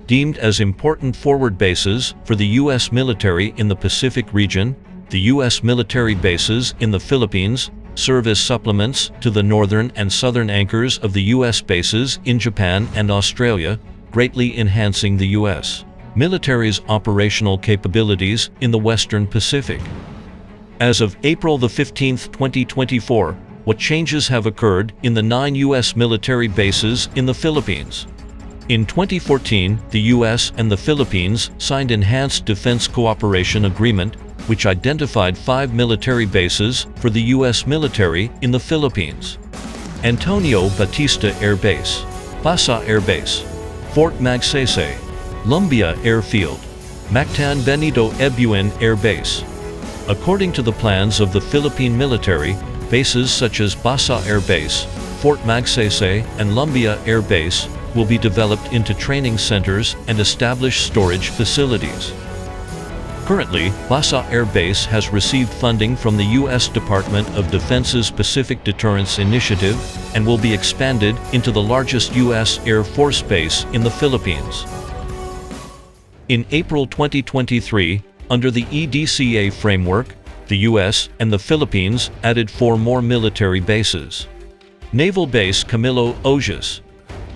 deemed as important forward bases for the U.S. military in the Pacific region. The U.S. military bases in the Philippines serve as supplements to the northern and southern anchors of the U.S. bases in Japan and Australia, greatly enhancing the U.S. military's operational capabilities in the Western Pacific. As of April 15, 2024, what changes have occurred in the 9 U.S. military bases in the Philippines? In 2014, the U.S. and the Philippines signed Enhanced Defense Cooperation Agreement, which identified 5 military bases for the U.S. military in the Philippines: Antonio Batista Air Base, Basa Air Base, Fort Magsaysay, Lumbia Airfield, Mactan Benito Ebuin Air Base. According to the plans of the Philippine military, bases such as Basa Air Base, Fort Magsaysay, and Lumbia Air Base will be developed into training centers and established storage facilities. Currently, Basa Air Base has received funding from the U.S. Department of Defense's Pacific Deterrence Initiative and will be expanded into the largest U.S. Air Force base in the Philippines. In April 2023, under the EDCA framework, the U.S. and the Philippines added 4 more military bases. Naval Base Camilo, Ojus.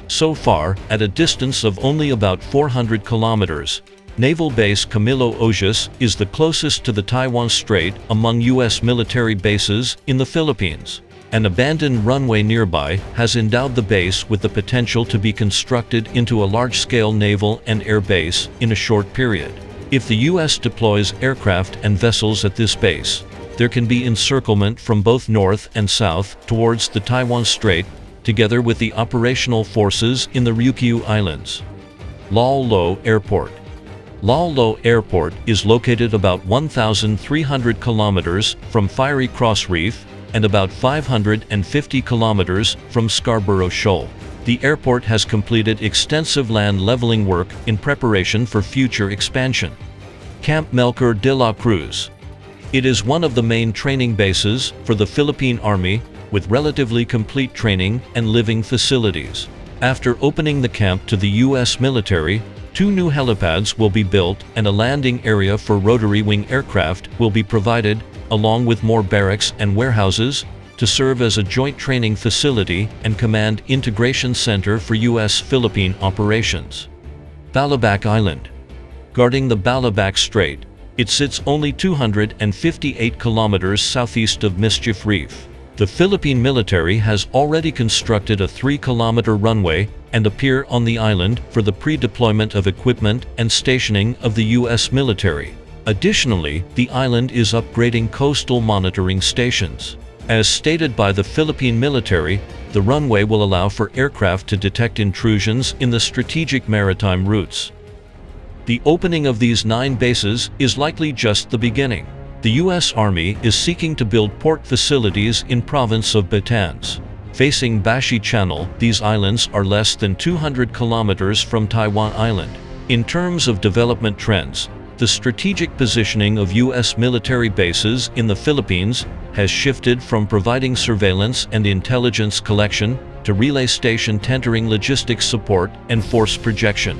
So far, at a distance of only about 400 kilometers, Naval Base Camilo Ojus is the closest to the Taiwan Strait among U.S. military bases in the Philippines. An abandoned runway nearby has endowed the base with the potential to be constructed into a large-scale naval and air base in a short period. If the U.S. deploys aircraft and vessels at this base, there can be encirclement from both north and south towards the Taiwan Strait, together with the operational forces in the Ryukyu Islands. Lalo Airport. Lalo Airport is located about 1,300 kilometers from Fiery Cross Reef and about 550 kilometers from Scarborough Shoal. The airport has completed extensive land leveling work in preparation for future expansion. Camp Melchor de la Cruz. It is one of the main training bases for the Philippine Army, with relatively complete training and living facilities. After opening the camp to the U.S. military, 2 new helipads will be built and a landing area for rotary wing aircraft will be provided, along with more barracks and warehouses, to serve as a joint training facility and command integration center for U.S.-Philippine operations. Balabac Island. Guarding the Balabac Strait, it sits only 258 kilometers southeast of Mischief Reef. The Philippine military has already constructed a 3-kilometer runway and a pier on the island for the pre-deployment of equipment and stationing of the U.S. military. Additionally, the island is upgrading coastal monitoring stations. As stated by the Philippine military, the runway will allow for aircraft to detect intrusions in the strategic maritime routes. The opening of these 9 bases is likely just the beginning. The U.S. Army is seeking to build port facilities in province of Batangas. Facing Bashi Channel, these islands are less than 200 kilometers from Taiwan Island. In terms of development trends, the strategic positioning of U.S. military bases in the Philippines has shifted from providing surveillance and intelligence collection to relay station tendering logistics support and force projection.